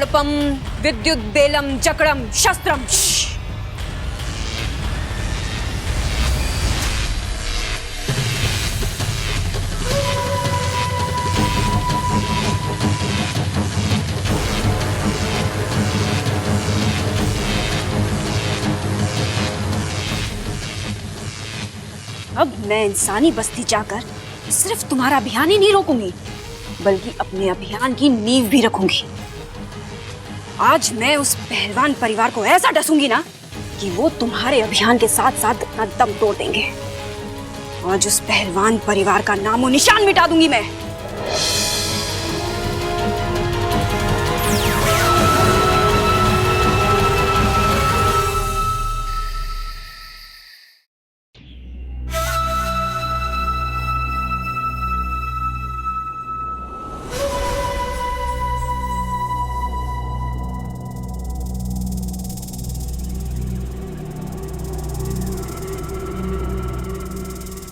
कड़पम विद्युत बेलम जकड़म शस्त्रम। अब मैं इंसानी बस्ती जाकर सिर्फ तुम्हारा अभियान ही नहीं रोकूंगी, बल्कि अपने अभियान की नींव भी रखूंगी। आज मैं उस पहलवान परिवार को ऐसा डसूंगी ना कि वो तुम्हारे अभियान के साथ साथ अपना दम तोड़ देंगे। आज उस पहलवान परिवार का नामो निशान मिटा दूंगी मैं।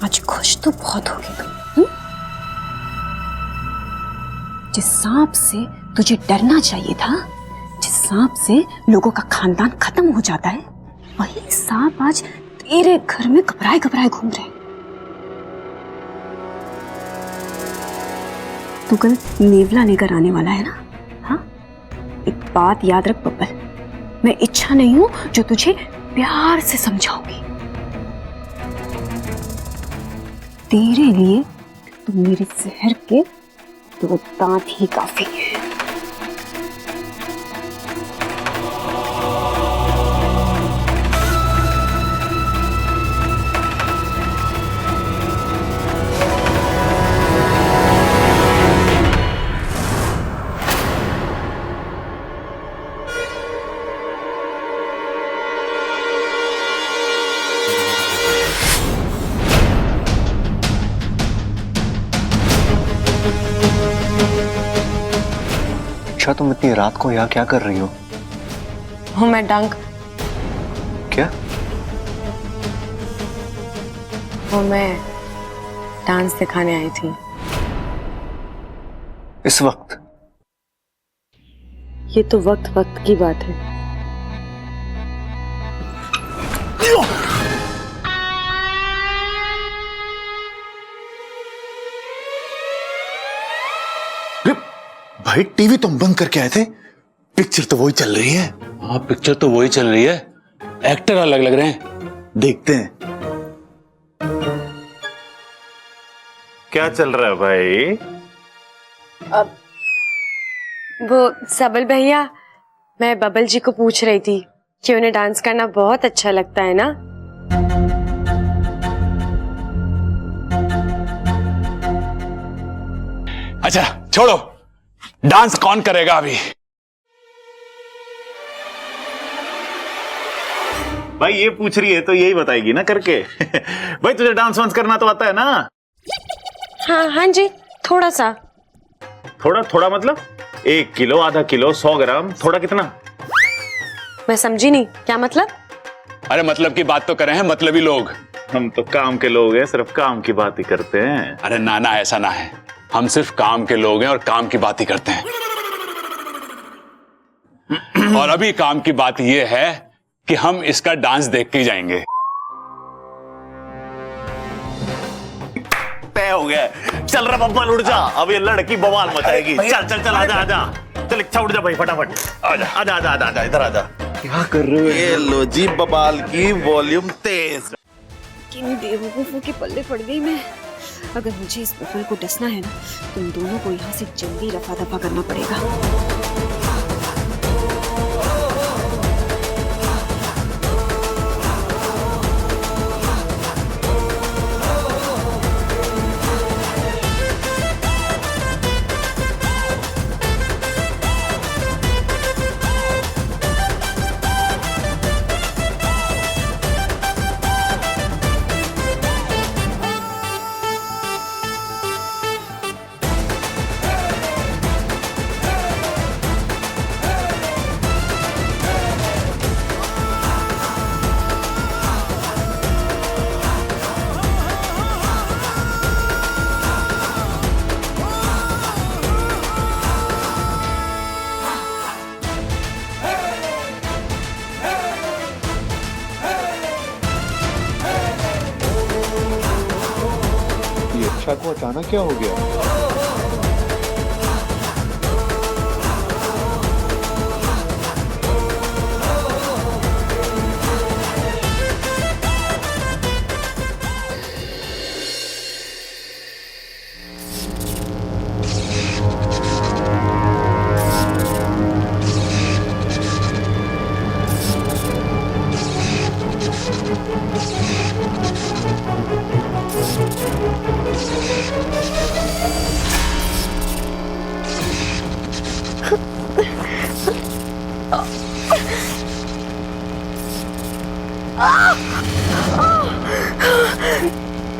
आज खुश तो बहुत होगी तुम। जिस सांप से तुझे डरना चाहिए था, जिस सांप से लोगों का खानदान खत्म हो जाता है, वही सांप आज तेरे घर में घबराए घबराए घूम रहे। तू कल नेवला लेकर आने वाला है ना? हाँ, एक बात याद रख बब्बल, मैं इच्छा नहीं हूं जो तुझे प्यार से समझाऊंगी। तेरे लिए तो मेरे जहर के 2 दांत ही काफी है। अच्छा, तुम इतनी रात को यहाँ क्या कर रही हो? हूँ मैं डंक। क्या? वो मैं डांस दिखाने आई थी। इस वक्त? ये तो वक्त वक्त की बात है। भाई टीवी तुम बंद करके आए थे, पिक्चर तो वही चल रही है। हाँ, पिक्चर तो वही चल रही है, एक्टर अलग लग रहे हैं। देखते हैं क्या चल रहा है भाई। अब वो सबल भैया, मैं बबल जी को पूछ रही थी कि उन्हें डांस करना बहुत अच्छा लगता है ना। अच्छा छोड़ो, डांस कौन करेगा अभी? भाई ये पूछ रही है तो यही बताएगी ना करके। भाई तुझे डांस वांस करना तो आता है ना? हाँ हाँ जी, थोड़ा सा। थोड़ा थोड़ा मतलब 1 किलो, आधा किलो, 100 ग्राम, थोड़ा कितना? मैं समझी नहीं, क्या मतलब? अरे मतलब की बात तो करें हैं मतलबी लोग। हम तो काम के लोग हैं, सिर्फ काम की बात ही करते हैं। अरे नाना, ऐसा ना है, हम सिर्फ काम के लोग हैं और काम की बात ही करते हैं। और अभी काम की बात यह है कि हम इसका डांस देख के ही जाएंगे। तय हो गया। चल रहा बब्बल, उड़ जा, अब ये लड़की बवाल मचाएगी। चल चल चल, आजा आजा, चल इच्छा उड़ जा भाई, फटाफट आजा आजा आजा आजा आजा, इधर आजा। क्या कर रहे हो? ये लो जी बवाल की वॉल्यूम तेज। किन बेवकूफों के पल्ले पड़ गई मैं। अगर मुझे इस बफल को डसना है ना, तो इन दोनों को यहाँ से जल्दी रफा दफा करना पड़ेगा। इच्छा को अचानक क्या हो गया?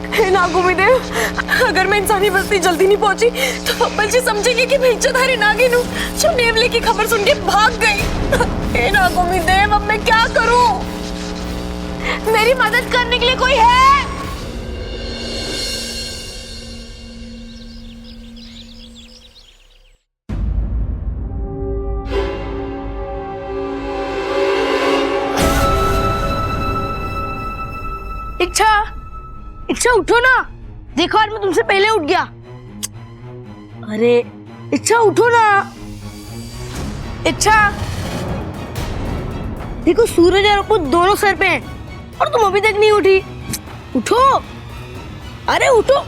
हे नागुमिदेव, अगर मैं इंसानी बस्ती जल्दी नहीं पहुंची तो बब्बल जी समझेंगे कि मैं इज्जतधारी नागिन हूँ जो नेवले की खबर सुन के भाग गई। हे नागुमिदेव, अब मैं क्या करूं? मेरी मदद करने के लिए कोई है? इच्छा उठो ना, देखो आज मैं तुमसे पहले उठ गया। अरे इच्छा उठो ना, इच्छा देखो सूरज और अप्पू दोनों सर पे हैं और तुम अभी तक नहीं उठी। उठो, अरे उठो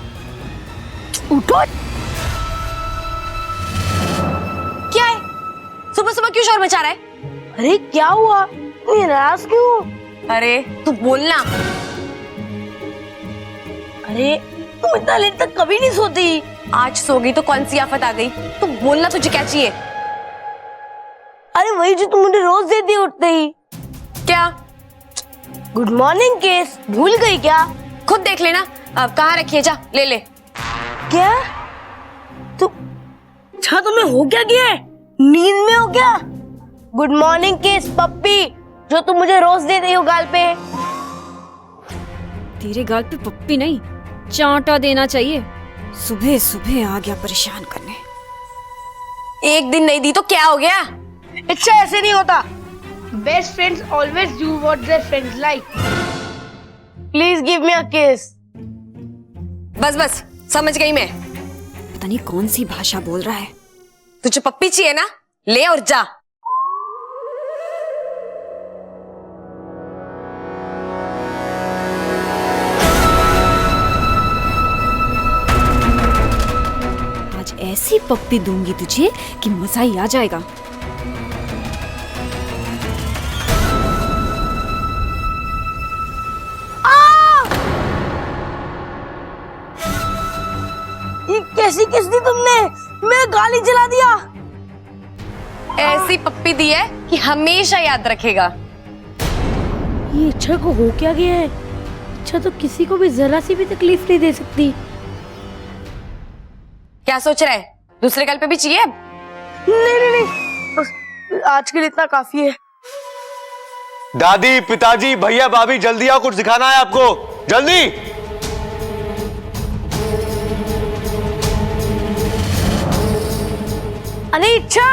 उठो। क्या है? सुबह सुबह क्यों शोर मचा रहा है? अरे क्या हुआ, तू नाराज क्यों? अरे तू बोलना। अरे तुम इतना लेट तक कभी नहीं सोती। आज सो गई तो कौन सी आफत आ गई? तू बोलना, तुझे क्या चाहिए? अरे वही जो तुम मुझे रोज देती उठते ही। क्या? गुड मॉर्निंग केस भूल गई क्या? खुद देख लेना। अब कहाँ रखी है, जा ले ले। क्या तू अच्छा तुम्हें हो क्या गया है? नींद में हो क्या? गुड मॉर्निंग केस पप्पी जो तुम मुझे रोज देते हो गाल पे। तेरे गाल पे पप्पी नहीं, चांटा देना चाहिए। सुबह सुबह आ गया परेशान करने। एक दिन नहीं दी तो क्या हो गया? अच्छा ऐसे नहीं होता। Best friends always do what their friends like. Please give me a kiss. बस बस, समझ गई मैं। पता नहीं कौन सी भाषा बोल रहा है। तुझे पप्पी चाहिए ना, ले और जा। आज ऐसी पप्पी दूंगी तुझे कि मजा ही आ जाएगा। ये कैसी किस दी तुमने? मेरा गाली जला दिया। ऐसी पप्पी दी है कि हमेशा याद रखेगा। ये इच्छा को हो क्या गया है? इच्छा तो किसी को भी जरा सी भी तकलीफ नहीं दे सकती। क्या सोच रहा है? दूसरे गाल पे भी चाहिए? नहीं बस आज के लिए इतना काफी है। दादी, पिताजी, भैया, भाभी, जल्दी आओ, कुछ दिखाना है आपको, जल्दी। अरे इच्छा,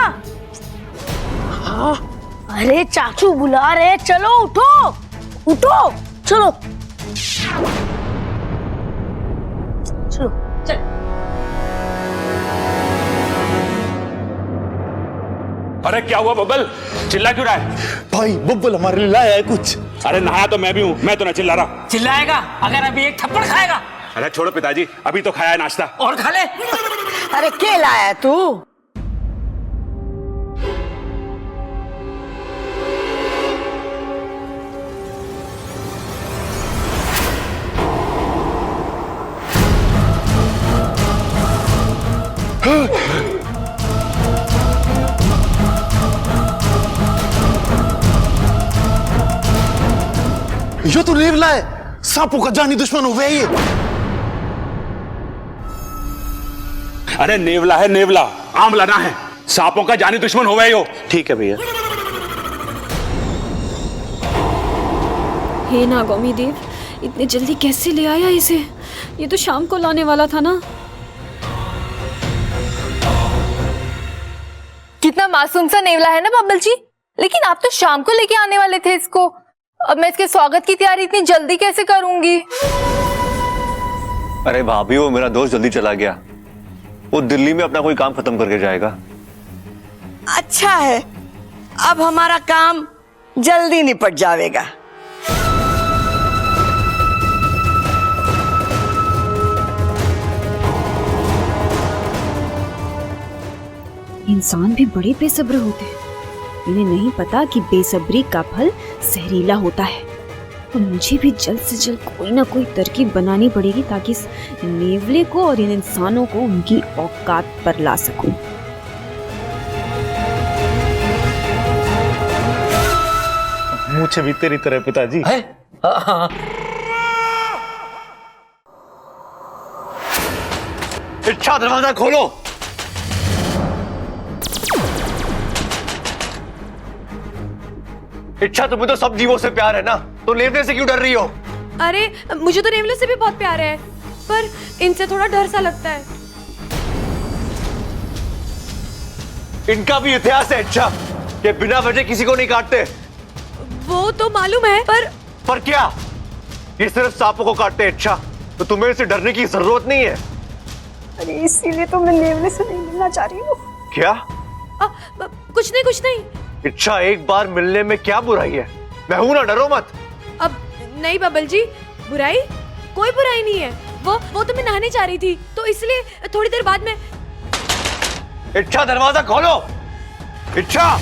अरे चाचू बुला रहे, चलो उठो उठो, चलो चलो चल। अरे क्या हुआ बब्बल, चिल्ला क्यों रहा है? भाई बब्बल हमारे लिए लाया है कुछ। अरे नहाया तो मैं भी हूँ, मैं तो ना चिल्ला रहा। चिल्लाएगा अगर अभी एक थप्पड़ खाएगा। अरे छोड़ो पिताजी, अभी तो खाया है नाश्ता। और खा ले। अरे क्या लाया तू? ये तो नेवला है, सांपों का जानी दुश्मन हो गया ये। अरे नेवला है नेवला, आमला ना है। सांपों का जानी दुश्मन हो गए हो। ठीक है भैया। हे नागौमी देव, इतने जल्दी कैसे ले आया इसे? ये तो शाम को लाने वाला था ना। कितना मासूम सा नेवला है ना बब्बल जी, लेकिन आप तो शाम को लेके आने वाले थे इसको। अब मैं इसके स्वागत की तैयारी इतनी जल्दी कैसे करूंगी? अरे भाभी, वो मेरा दोस्त जल्दी चला गया। वो दिल्ली में अपना कोई काम खत्म करके जाएगा। अच्छा है, अब हमारा काम जल्दी निपट जाएगा। इंसान भी बड़े बेसब्र होते हैं। इन्हें नहीं पता कि बेसब्री का फल जहरीला होता है। तो मुझे भी जल्द से जल्द कोई ना कोई तरकीब बनानी पड़ेगी ताकि इस नेवले को और इन इंसानों को उनकी औकात पर ला सकूं। मुझे भी तेरी तरह पिताजी। इच्छा, दरवाजा खोलो। इच्छा, तुम्हें तो सब जीवों से प्यार है ना, तो नेवले से क्यों डर रही हो? अरे मुझे तो नेवले से भी बहुत प्यार है, पर इनसे थोड़ा डर सा लगता है। इनका भी इतिहास है इच्छा, कि बिना वजह किसी को नहीं काटते। वो तो मालूम है, पर क्या? ये सिर्फ सांपों को काटते हैं इच्छा, तो तुम्हें इसे डरने की जरूरत नहीं है। अरे इसीलिए तो मैं नेवले से नहीं मिलना चाह रही हूँ। क्या? कुछ नहीं। इच्छा, एक बार मिलने में क्या बुराई है? मैं हूं ना, डरो मत। अब नहीं बबल जी, बुराई? कोई बुराई नहीं है। वो तो मैं नहाने जा रही थी, तो इसलिए थोड़ी देर बाद में। इच्छा, दरवाजा खोलो। इच्छा,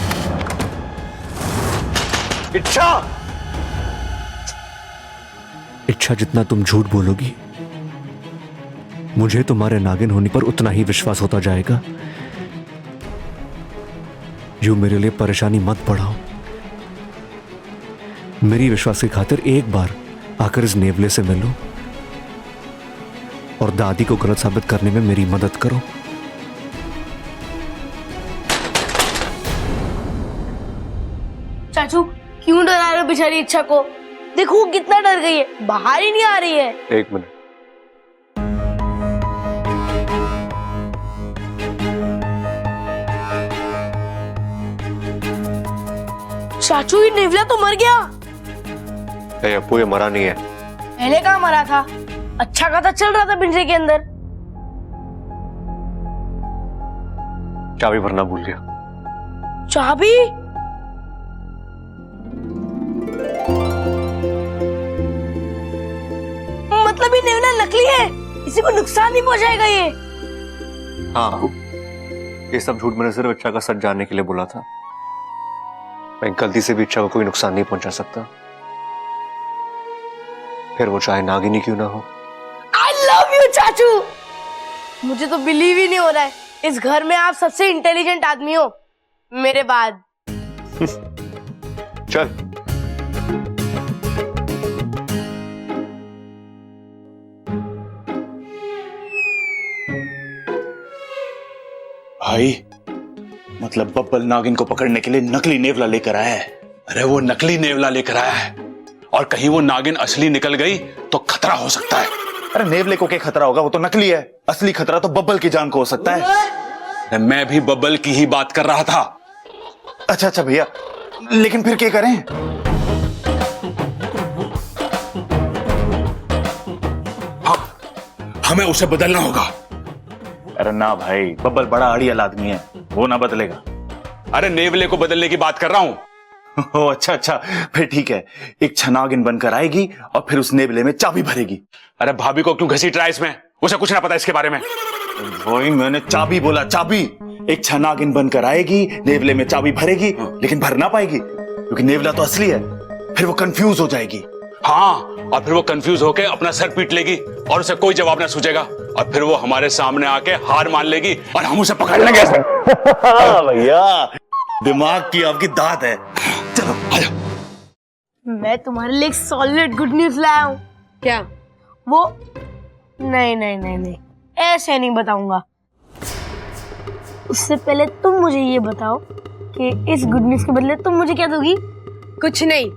इच्छा। इच्छा, जितना तुम झूठ बोलोगी मुझे तुम्हारे नागिन होने पर उतना ही विश्वास होता जाएगा। यूं मेरे लिए परेशानी मत बढ़ाओ। मेरी विश्वास की खातिर एक बार आकर इस नेवले से मिलो और दादी को गलत साबित करने में मेरी मदद करो। चाचू, क्यों डरा रहे हो बेचारी इच्छा को? देखो कितना डर गई है, बाहर ही नहीं आ रही है। एक मिनट। चाचू, ये नेवला तो मर गया। अप्पू, ये मरा नहीं है। पहले कहाँ मरा था? अच्छा खासा चल रहा था पिंजरे के अंदर। चाबी भरना भूल गया। चाबी? मतलब ये नेवला नकली है, किसी को नुकसान नहीं पहुंचाएगा ये? हाँ, ये सब झूठ मैंने सिर्फ इच्छा का सच जानने के लिए बोला था। मैं गलती से भी इच्छा को कोई नुकसान नहीं पहुंचा सकता, फिर वो चाहे नागिनी क्यों ना हो। I love you चाचू। मुझे तो बिलीव ही नहीं हो रहा है, इस घर में आप सबसे इंटेलिजेंट आदमी हो मेरे बाद। चल। भाई, मतलब बब्बल नागिन को पकड़ने के लिए नकली नेवला लेकर आया है। अरे वो नकली नेवला लेकर आया है, और कहीं वो नागिन असली निकल गई तो खतरा हो सकता है। अरे नेवले को क्या खतरा होगा, वो तो नकली है। असली खतरा तो बब्बल की जान को हो सकता है। मैं भी बब्बल की ही बात कर रहा था। अच्छा भैया, लेकिन फिर क्या करें? हाँ, हमें उसे बदलना होगा। अरे ना भाई, बब्बल बड़ा अड़ियल आदमी है, वो ना बदलेगा। अरे नेवले को बदलने की बात कर रहा हूं। ओ अच्छा, फिर ठीक है। एक छनागिन बनकर आएगी और फिर उस नेवले में चाबी भरेगी। अरे भाभी को क्यों घसीट रहा है इसमें? उसे कुछ ना पता इसके बारे में। वही मैंने चाबी बोला, चाबी। एक छनागिन बनकर आएगी, नेवले में चाबी भरेगी, लेकिन भर ना पाएगी क्योंकि नेवला तो असली है। फिर वो कंफ्यूज हो जाएगी। हाँ, और फिर वो कंफ्यूज होके अपना सर पीट लेगी और उसे कोई जवाब ना सूझेगा, और फिर वो हमारे सामने आके हार मान लेगी और हम उसे पकड़ लेंगे। भैया, दिमाग की आपकी दाद है। चलो आजा। मैं तुम्हारे लिए एक सॉलिड गुड न्यूज लाया हूँ। क्या? वो नहीं, ऐसे नहीं बताऊंगा। उससे पहले तुम मुझे ये बताओ कि इस गुड न्यूज के बदले तुम मुझे क्या दोगी? कुछ नहीं।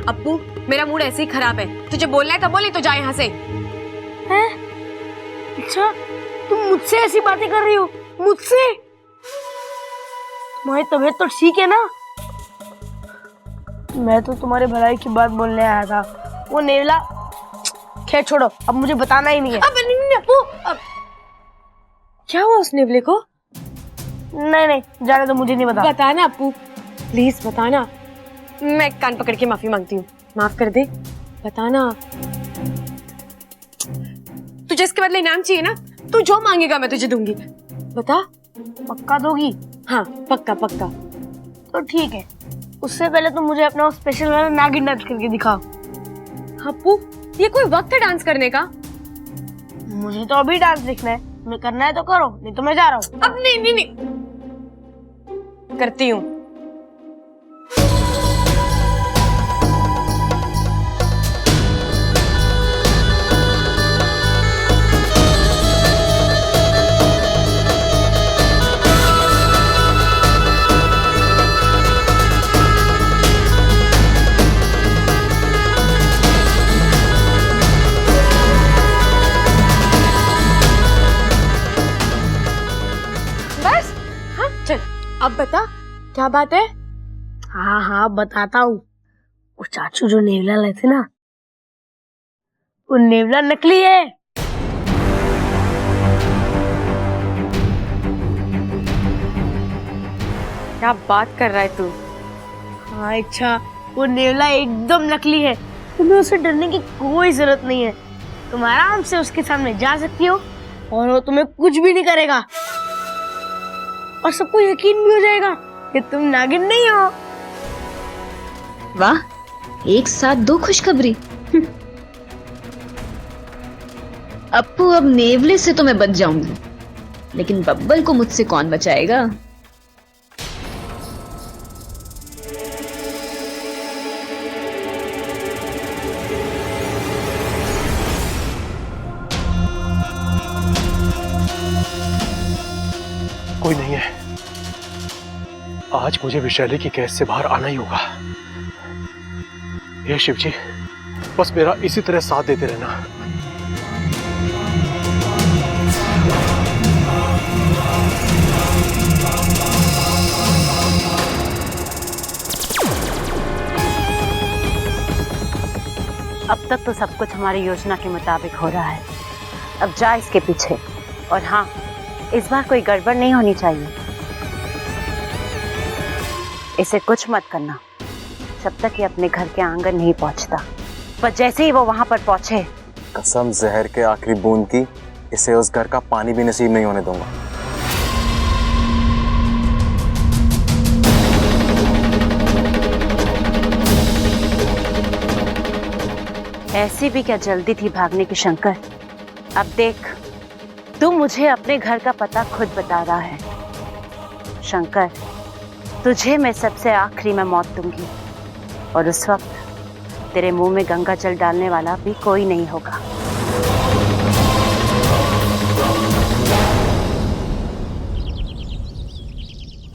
अप्पू, मेरा मूड ऐसे ही खराब है। तुझे बोलना है तो बोले, तो जा यहाँ से। हैं? अच्छा, तुम मुझसे ऐसी बातें कर रही हो? मुझसे? तुम्हारी तबीयत तो ठीक है ना? मैं तो तुम्हारे भलाई की बात बोलने आया था। वो नेवला, खैर छोड़ो, अब मुझे बताना ही नहीं है। अब नहीं अपू, अब क्या हुआ उस नेवले को? नहीं जाने दो, मुझे नहीं बता। बताना अपू, प्लीज बताना। मैं कान पकड़ के माफी मांगती हूँ, माफ कर दे, बताना। तुझे इसके बदले इनाम चाहिए ना? तू जो मांगेगा मैं तुझे दूंगी। बता। पक्का दोगी? हाँ पक्का पक्का। तो ठीक है, उससे पहले तो मुझे अपना स्पेशल वाला नागिन डांस करके दिखाओ। अपू ये कोई वक्त है डांस करने का? मुझे तो अभी डांस देखना है, तुम्हें करना है तो करो, नहीं तो मैं जा रहा हूँ। अब नहीं करती हूँ। अब बता क्या बात है? हाँ बताता हूँ। वो चाचू जो नेवला लाए थे ना, वो नेवला नकली है। क्या बात कर रहा है तू? हाँ अच्छा, वो नेवला एकदम नकली है, तुम्हें उसे डरने की कोई जरूरत नहीं है। तुम आराम से उसके सामने जा सकती हो और वो तुम्हें कुछ भी नहीं करेगा, और सबको यकीन भी हो जाएगा कि तुम नागिन नहीं हो। वाह, एक साथ दो खुशखबरी। अप्पू, अब नेवले से तो मैं बच जाऊंगी, लेकिन बब्बल को मुझसे कौन बचाएगा? कोई नहीं है। आज मुझे विशाली की कैद से बाहर आना ही होगा। हे शिव जी, बस मेरा इसी तरह साथ देते रहना। अब तक तो सब कुछ हमारी योजना के मुताबिक हो रहा है। अब जा इसके पीछे, और हाँ, इस बार कोई गड़बड़ नहीं होनी चाहिए। इसे कुछ मत करना जब तक ये अपने घर के आंगन नहीं पहुंचता, पर जैसे ही वो वहां पर पहुंचे, कसम जहर के आखिरी बूंद की, इसे उस घर का पानी भी नसीब नहीं होने दूंगा। ऐसी भी क्या जल्दी थी भागने की शंकर? अब देख, तू मुझे अपने घर का पता खुद बता रहा है। शंकर, तुझे मैं सबसे आखिरी में मौत दूंगी, और उस वक्त तेरे मुंह में गंगा जल डालने वाला भी कोई नहीं होगा।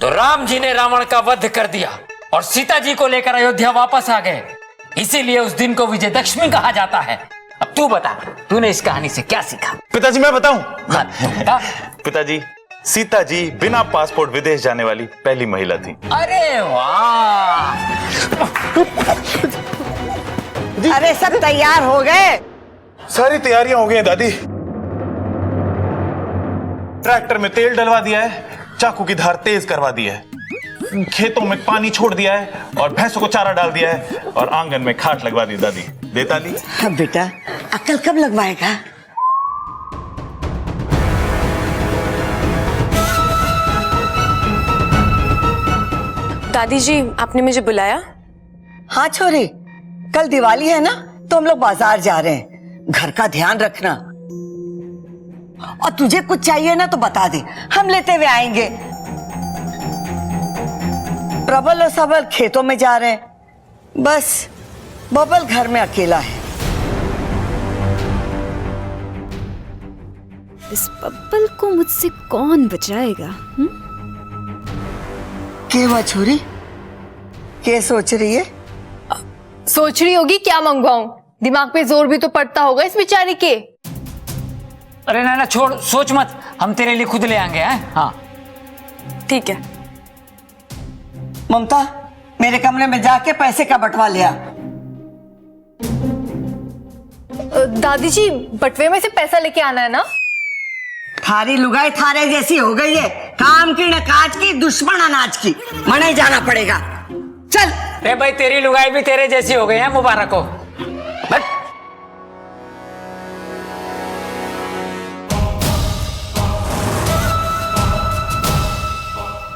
तो राम जी ने रावण का वध कर दिया और सीता जी को लेकर अयोध्या वापस आ गए, इसीलिए उस दिन को विजयदशमी कहा जाता है। अब तू बता, तूने इस कहानी से क्या सीखा? पिताजी मैं बताऊं? हाँ, बता। पिताजी, सीता जी बिना पासपोर्ट विदेश जाने वाली पहली महिला थी। अरे वाह! अरे सब तैयार हो गए? सारी तैयारियां हो गई हैं दादी। ट्रैक्टर में तेल डलवा दिया है, चाकू की धार तेज करवा दी है, खेतों में पानी छोड़ दिया है और भैंसों को चारा डाल दिया है, और आंगन में खाट लगवा दी दादी। देताली? हाँ बेटा, अकल कब लगवाएगा? दादी जी, आपने मुझे बुलाया? हाँ छोरी, कल दिवाली है ना, तो हम लोग बाजार जा रहे हैं। घर का ध्यान रखना, और तुझे कुछ चाहिए ना तो बता दे, हम लेते हुए आएंगे। प्रबल और सबल खेतों में जा रहे हैं, बस बबल घर में अकेला है। इस बब्बल को मुझसे कौन बचाएगा? क्या हुआ छोरी, क्या सोच रही है? सोच रही होगी क्या मंगवाऊं, दिमाग पे जोर भी तो पड़ता होगा इस बेचारी के। अरे ना छोड़, सोच मत, हम तेरे लिए खुद ले आएंगे। हैं? हाँ ठीक है। ममता, मेरे कमरे में जाके पैसे का बंटवा लिया। दादी जी बटवे में से पैसा लेके आना है ना? थारी लुगाई थारे जैसी हो गई है, काम की न काज की, दुश्मन अनाज की। मने जाना पड़ेगा, चल। अरे भाई तेरी लुगाई भी तेरे जैसी हो गई है, मुबारक हो। बट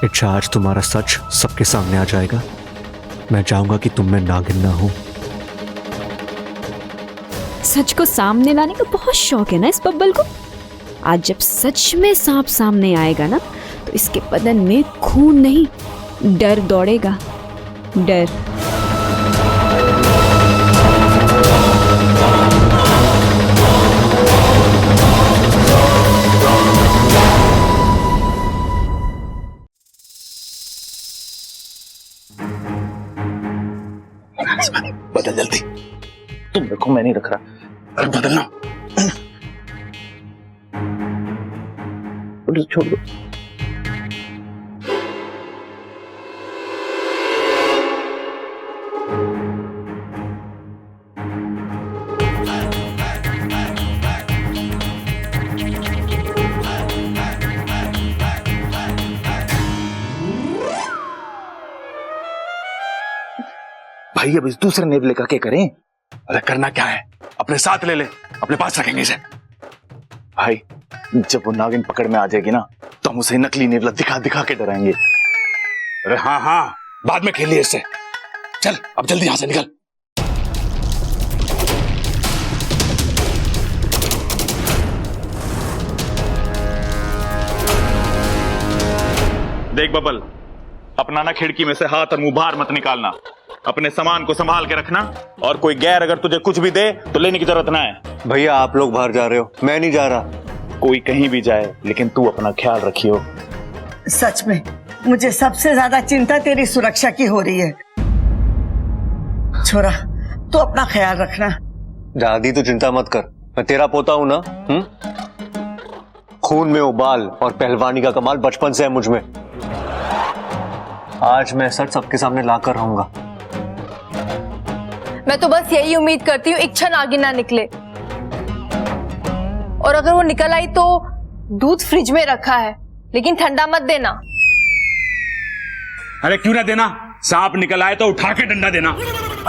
इच्छा, आज तुम्हारा सच सबके सामने आ जाएगा। मैं चाहूंगा कि तुम में नागिन ना हो। सच को सामने लाने का बहुत शौक है ना इस बब्बल को। आज जब सच में सांप सामने आएगा ना, तो इसके बदन में खून नहीं, डर दौड़ेगा, डर। बदल जल्दी। तुम देखो मैं नहीं रख रहा। अरे बदलना। छोड़ दो। भाई अब इस दूसरे नेवले का क्या करें? अरे करना क्या है, अपने साथ ले ले, अपने पास रखेंगे इसे। भाई जब वो नागिन पकड़ में आ जाएगी ना, तो हम उसे नकली नेवला दिखा दिखा के डराएंगे। अरे हाँ हाँ, बाद में खेलिए इससे। चल अब जल्दी यहां से निकल। देख बबल, अपना ना खिड़की में से हाथ और मुंह बाहर मत निकालना। अपने सामान को संभाल के रखना, और कोई गैर अगर तुझे कुछ भी दे तो लेने की जरूरत ना है। भैया आप लोग बाहर जा रहे हो, मैं नहीं जा रहा। कोई कहीं भी जाए, लेकिन तू अपना ख्याल रखियो। सच में मुझे सबसे ज्यादा चिंता तेरी सुरक्षा की हो रही है। छोरा तू अपना ख्याल रखना। दादी तू चिंता मत कर, मैं तेरा पोता हूं ना। खून में उबाल और पहलवानी का कमाल बचपन से है मुझ में। आज मैं सच सबके सामने लाकर रहूंगा। मैं तो बस यही उम्मीद करती हूँ इच्छा नागिन ना निकले, और अगर वो निकल आई तो दूध फ्रिज में रखा है, लेकिन ठंडा मत देना। अरे क्यों ना देना, सांप निकल आए तो उठा के डंडा देना।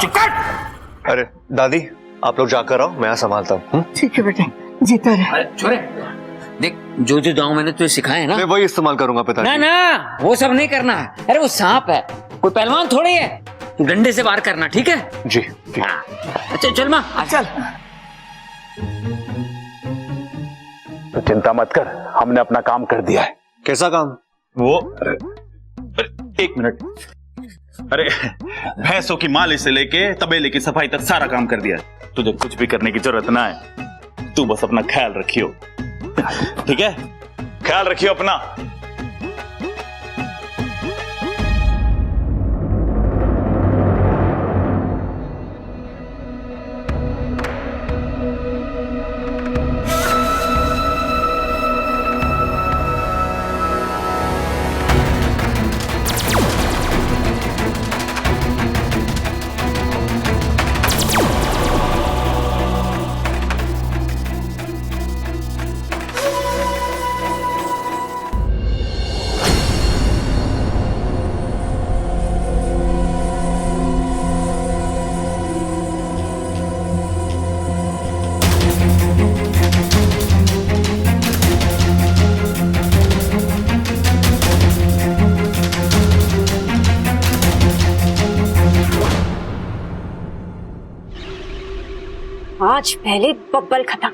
चुप कर। अरे दादी आप लोग जाकर आओ, मैं यहाँ संभालता हूँ। ठीक है बेटा, जीता रहे। अरे छोरे, देख जो जो दांव मैंने तुझे सिखाए है ना, मैं वही इस्तेमाल करूंगा पिताजी। ना ना वो सब नहीं करना है। अरे वो सांप है, कोई पहलवान थोड़ी है। तू डंडे से वार करना, ठीक है? जी, जी। अच्छा चल माँ चल। तो चिंता मत कर, हमने अपना काम कर दिया है। कैसा काम? वो अरे, एक मिनट। अरे भैंसों की मालिश से लेके तबेले की सफाई तक सारा काम कर दिया है। तुझे कुछ भी करने की जरूरत ना है, तू बस अपना ख्याल रखियो। ठीक है, ख्याल रखियो अपना। आज पहले बब्बल खत्म,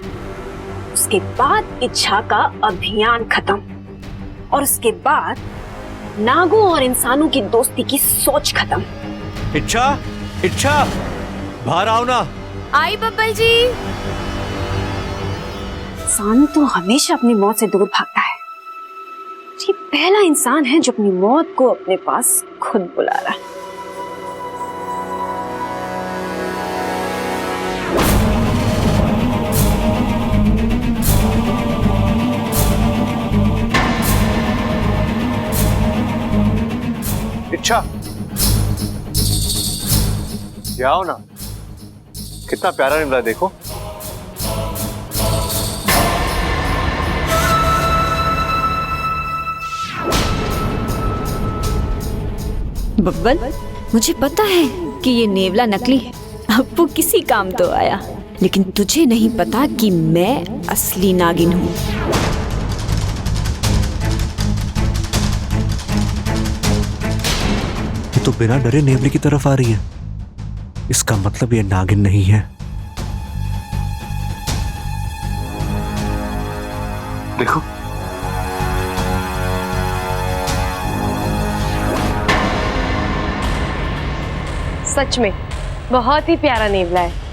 उसके बाद इच्छा का अभियान खत्म, और उसके बाद नागों और इंसानों की दोस्ती की सोच खत्म। इच्छा, इच्छा बाहर आओ ना। आई बब्बल जी। इंसान तो हमेशा अपनी मौत से दूर भागता है। ये पहला इंसान है जो अपनी मौत को अपने पास खुद बुला रहा है। इच्छा ये आओ ना, कितना प्यारा निकला देखो। बब्बल, मुझे पता है कि ये नेवला नकली है, अब वो किसी काम तो आया, लेकिन तुझे नहीं पता कि मैं असली नागिन हूँ। ये तो बिना डरे नेवले की तरफ आ रही है, इसका मतलब ये नागिन नहीं है। देखो, सच में बहुत ही प्यारा नेवला है।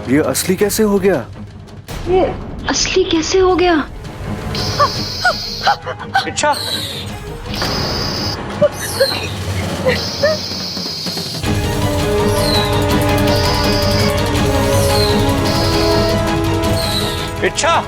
ये असली कैसे हो गया? ये असली कैसे हो गया? इच्छा, इच्छा,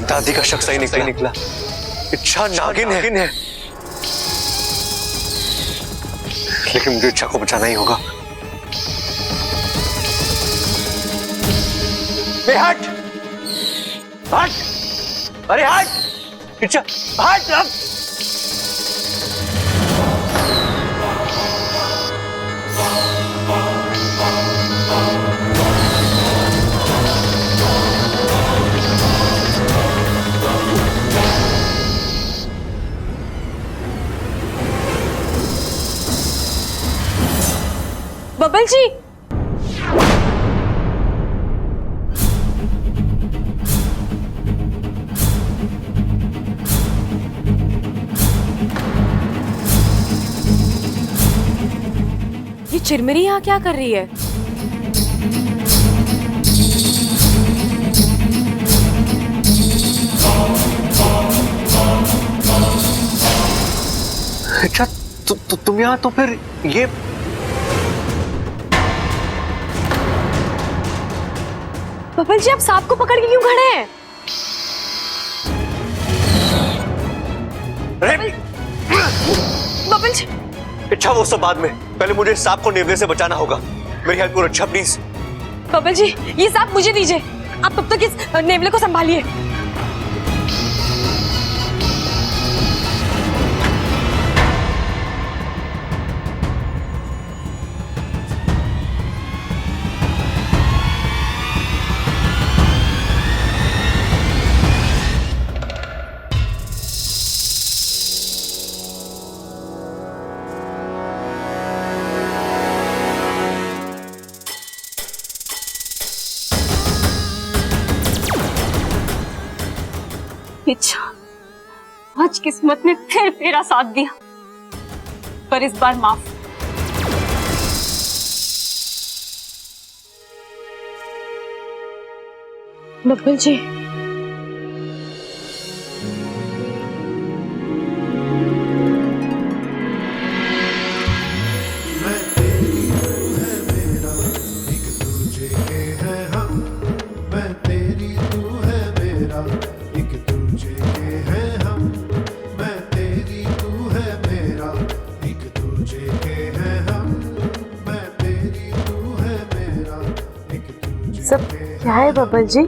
दादी का शक सही निकला। इच्छा नागिन है, लेकिन मुझे इच्छा को बचाना ही होगा। हट, अरे हट, इच्छा हट अब। बबल जी, ये चिरमिरी यहाँ क्या कर रही है? अच्छा, तुम यहाँ, तो फिर ये बबल जी, आप सांप को पकड़ के क्यों खड़े हैं? बबल जी, इच्छा वो सब बाद में, पहले मुझे इस सांप को नेवले से बचाना होगा। मेरी हेल्प करो अच्छा, प्लीज। बबल जी, ये सांप मुझे दीजिए, आप तब तक इस नेवले को संभालिए। इच्छा, आज किस्मत ने फिर तेरा साथ दिया, पर इस बार माफ। बबल जी, सब क्या है बबल जी?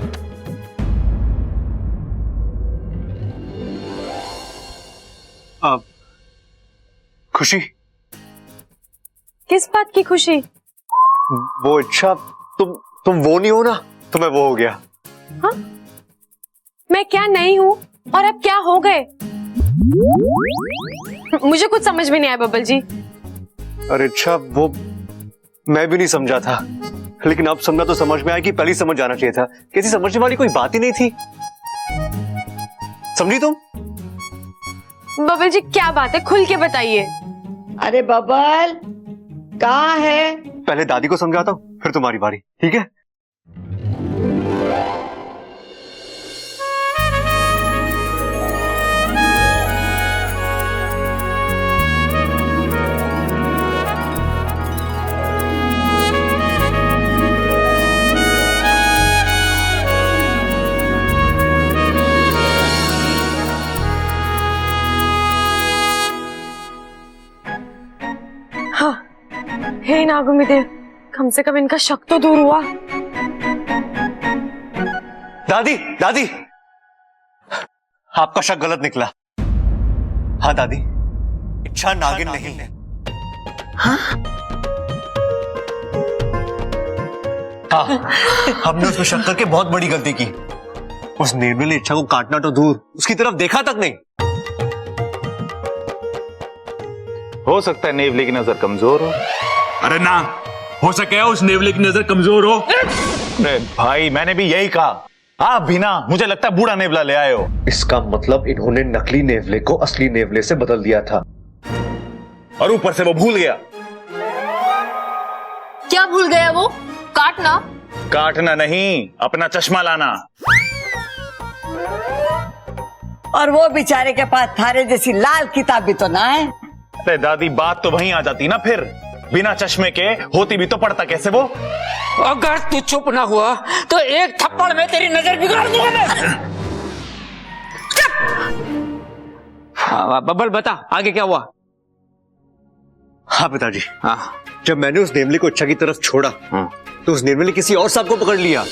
खुशी। किस बात की खुशी? वो इच्छा, तुम वो नहीं हो ना, तो मैं वो हो गया। हाँ? मैं क्या नहीं हूँ और अब क्या हो गए? मुझे कुछ समझ में नहीं आया बबल जी। अरे इच्छा, वो मैं भी नहीं समझा था, लेकिन अब समझा तो समझ में आया कि पहले समझ जाना चाहिए था। किसी समझने वाली कोई बात ही नहीं थी। समझी तुम? बबल जी, क्या बात है, खुल के बताइए। अरे बबल कहाँ है? पहले दादी को समझाता हूँ, फिर तुम्हारी बारी, ठीक है? हे नागुमी देव, कम से कम इनका शक तो दूर हुआ। दादी दादी, आपका शक गलत निकला। हाँ दादी, इच्छा नागिन नहीं है। हाँ, हमने उसमें शक करके बहुत बड़ी गलती की। उस निर्मल ने इच्छा को काटना तो दूर, उसकी तरफ देखा तक नहीं। हो सकता है नेवले की नजर कमजोर हो। अरे ना, हो सके उस नेवले की नजर कमजोर हो। अरे भाई, मैंने भी यही कहा। आप भी ना, मुझे लगता है बूढ़ा नेवला ले आए हो। इसका मतलब इन्होंने नकली नेवले को असली नेवले से बदल दिया था, और ऊपर से वो भूल गया। क्या भूल गया वो? काटना? काटना नहीं, अपना चश्मा लाना। और वो बेचारे के पास थारे जैसी लाल किताब भी तो ना है। अरे दादी, बात तो वहीं आ जाती ना फिर। बिना चश्मे के होती भी तो पढ़ता कैसे वो? अगर तू चुप ना हुआ तो एक थप्पड़ में तेरी नजर बिगाड़ दूंगा मैं। बबल बता, आगे क्या हुआ? हाँ पिताजी, हाँ, जब मैंने उस नेवले को इच्छा की तरफ छोड़ा तो उस नेवले ने किसी और सांप को पकड़ लिया।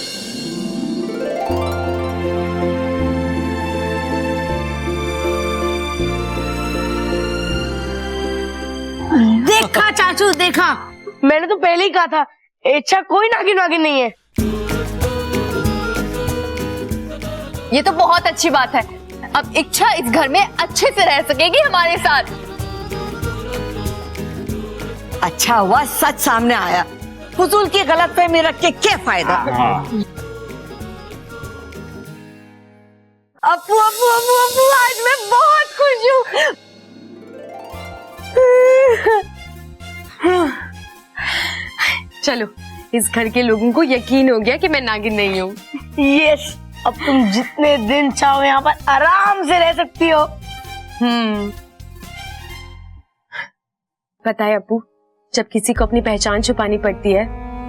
देखा चाचू, देखा, मैंने तो पहले ही कहा था इच्छा कोई नागिन वागिन नहीं है। ये तो बहुत अच्छी बात है। अब इच्छा इस घर में अच्छे से रह सकेगी हमारे साथ। अच्छा हुआ सच सामने आया, फजूल की गलतफहमी रख के क्या फायदा। अप्पू अप्पू अप्पू अप्पू, आज मैं बहुत खुश हूँ। चलो, इस घर के लोगों को यकीन हो गया कि मैं नागिन नहीं हूँ। यस, अब तुम जितने दिन चाहो यहाँ पर आराम से रह सकती हो। पता है अप्पू, जब किसी को अपनी पहचान छुपानी पड़ती है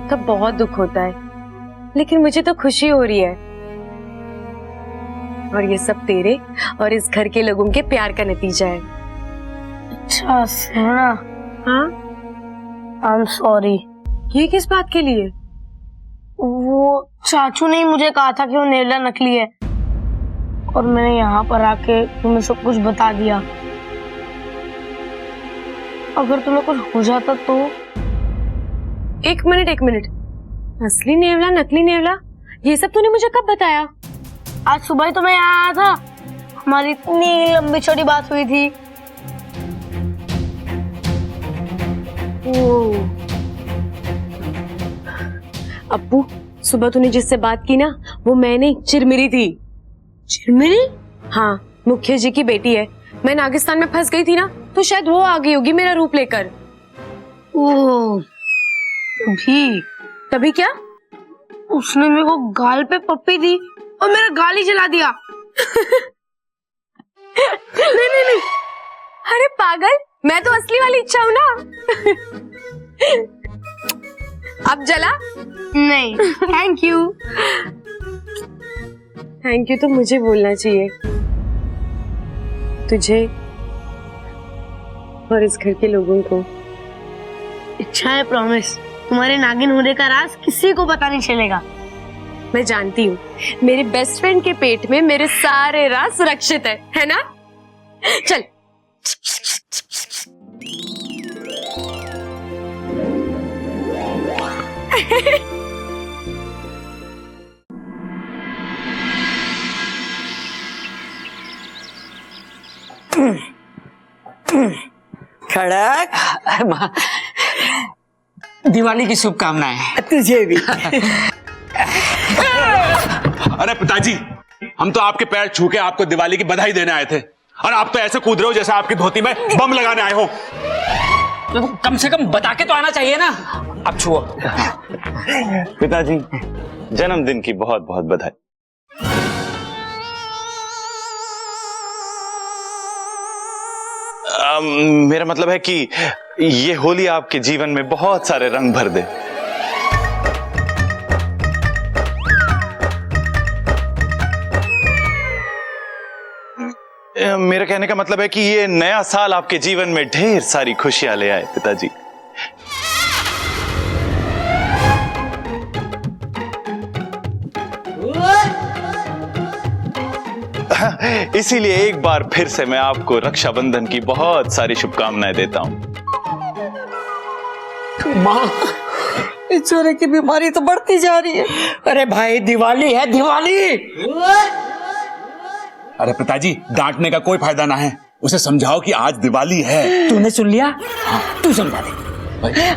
तब बहुत दुख होता है, लेकिन मुझे तो खुशी हो रही है। और ये सब तेरे और इस घर के लोगों के प्यार का नतीजा है। अच्छा सुना, हाँ, आई एम सॉरी। ये किस बात के लिए? वो चाचू ने ही मुझे कहा था कि वो नेवला नकली है, और मैंने यहाँ पर आके तुम्हें सब कुछ बता दिया। अगर तुम्हें कुछ हो जाता तो? एक मिनट, असली नेवला नकली नेवला, ये सब तूने मुझे कब बताया? आज सुबह ही तो मैं यहाँ आया था, हमारी इतनी लंबी चौड़ी बात हुई थी। अप्पू, सुबह तूने जिससे बात की ना, वो मैं नहीं, चिरमिरी थी। चिरमिरी? हाँ, मुखिया जी की बेटी है। मैं नागिस्तान में फंस गई थी ना, तो शायद वो आ गई होगी मेरा रूप लेकर। ओह, तभी क्या? उसने मेरे को गाल पे पप्पी दी और मेरा गाल ही जला दिया। नहीं, अरे पागल, मैं तो असली वाली इच्छा हूँ ना। अब जला? नहीं, थैंक यू। थैंक यू तो मुझे बोलना चाहिए, तुझे और इस घर के लोगों को। इच्छा है, प्रॉमिस, तुम्हारे नागिन होने का राज किसी को पता नहीं चलेगा। मैं जानती हूँ, मेरे बेस्ट फ्रेंड के पेट में मेरे सारे राज सुरक्षित है ना? चल। खड़क, दिवाली की शुभकामनाएं। तुझे भी। अरे पिताजी, हम तो आपके पैर छू के आपको दिवाली की बधाई देने आए थे, और आप तो ऐसे कूद रहे हो जैसे आपकी धोती में बम लगाने आए हो। तो कम से कम बता के तो आना चाहिए ना। अब छुओ। पिताजी, जन्मदिन की बहुत बहुत बधाई। मेरा मतलब है कि ये होली आपके जीवन में बहुत सारे रंग भर दे। मेरा कहने का मतलब है कि ये नया साल आपके जीवन में ढेर सारी खुशियां ले आए पिताजी। इसीलिए एक बार फिर से मैं आपको रक्षाबंधन की बहुत सारी शुभकामनाएं देता हूं। माँ, इस छोरे की बीमारी तो बढ़ती जा रही है। अरे भाई, दिवाली है दिवाली। अरे पिताजी, डांटने का कोई फायदा ना है, उसे समझाओ कि आज दिवाली है। तूने सुन लिया? हाँ, तू समझा दे।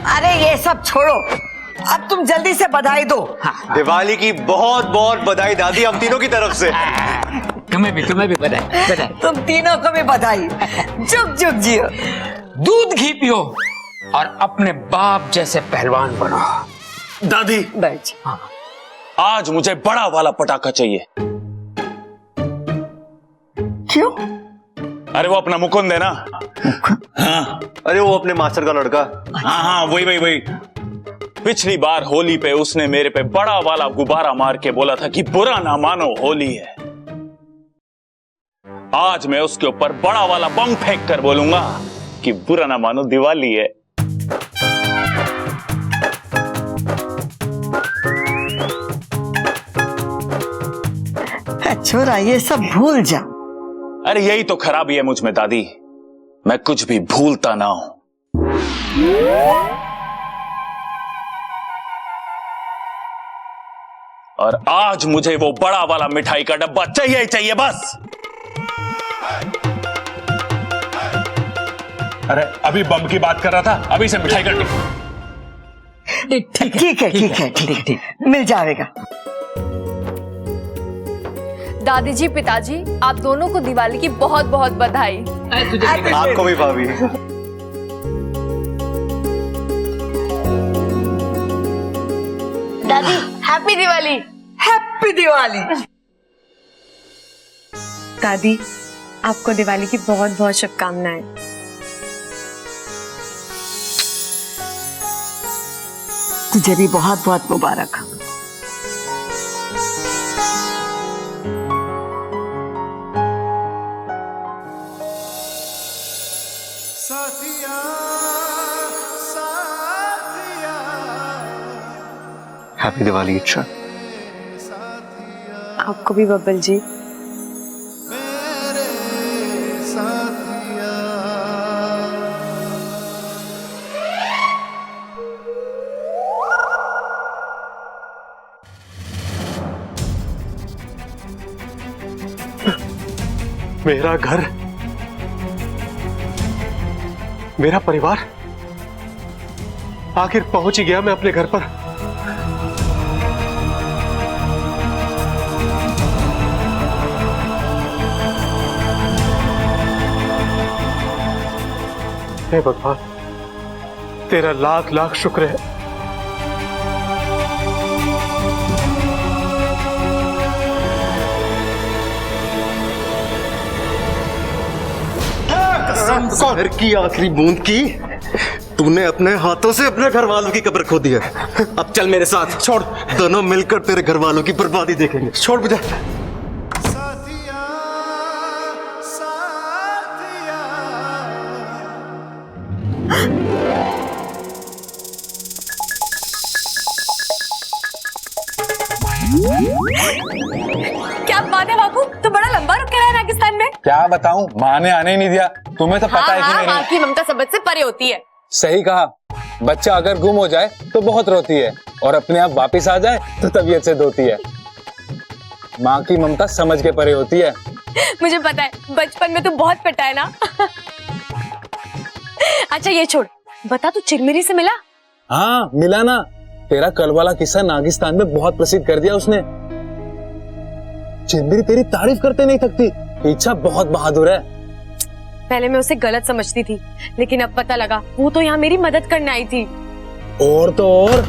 अरे ये सब छोड़ो, अब तुम जल्दी से बधाई दो। दिवाली की बहुत बहुत बधाई दादी, हम तीनों की तरफ से। तुम्हें भी बधाई। तुम तीनों को भी बधाई। जुग जुग जियो। दूध घी पियो और अपने बाप जैसे पहलवान बनो। दादी, बैठ। आज मुझे बड़ा वाला पटाखा चाहिए। क्यों? अरे वो अपना मुकुंद है ना। हाँ। अरे वो अपने मास्टर का लड़का। हाँ, वही। पिछली बार होली पे उसने मेरे पे बड़ा वाला गुब्बारा मार के बोला था कि बुरा ना मानो होली है। आज मैं उसके ऊपर बड़ा वाला बम फेंक कर बोलूंगा कि बुरा ना मानो दिवाली है। छोरा, ये सब भूल जा। अरे यही तो खराबी है मुझ में दादी, मैं कुछ भी भूलता ना हूं। और आज मुझे वो बड़ा वाला मिठाई का डब्बा चाहिए ही चाहिए बस। अरे अभी बम की बात कर रहा था, अभी से मिठाई का ठीक है, मिल जाएगा। दादी जी, पिताजी, आप दोनों को दिवाली की बहुत बहुत बधाई। आपको भी भाभी। दादी, हैप्पी दिवाली। हैप्पी दिवाली। दादी, आपको दिवाली की बहुत बहुत शुभकामनाएं। तुझे भी बहुत बहुत मुबारक। हैप्पी दिवाली। अच्छा, आपको भी बब्बल जी। मेरा घर, मेरा परिवार, आखिर पहुंच ही गया मैं अपने घर पर। हे भगवान, तेरा लाख लाख शुक्र है। घर की आखिरी बूंद की तूने अपने हाथों से अपने घर वालों की कब्र खो दी है। अब चल मेरे साथ, छोड़, दोनों मिलकर तेरे घर वालों की बर्बादी देखेंगे। छोड़ मुझे। क्या बात है बापू, तो बड़ा लंबा रुक रहा है राजस्थान में। क्या बताऊं, माँ ने आने ही नहीं दिया। तुम्हें तो पता है कि मेरी माँ की ममता सबद से परे होती है। सही कहा, बच्चा अगर गुम हो जाए तो बहुत रोती है और अपने आप वापस आ जाए तो तबीयत से धोती है। माँ की ममता समझ के परे होती है। मुझे पता है, बचपन में तू बहुत पिटा है ना। अच्छा ये छोड़, बता तू चिरमिरी से मिला? हाँ मिला ना, तेरा कल वाला किस्सा नागिस्तान में बहुत प्रसिद्ध कर दिया उसने। चिरमिरी तेरी तारीफ करते नहीं थकती, इच्छा बहुत बहादुर है। पहले मैं उसे गलत समझती थी, लेकिन अब पता लगा वो तो यहाँ मेरी मदद करने आई थी। और तो और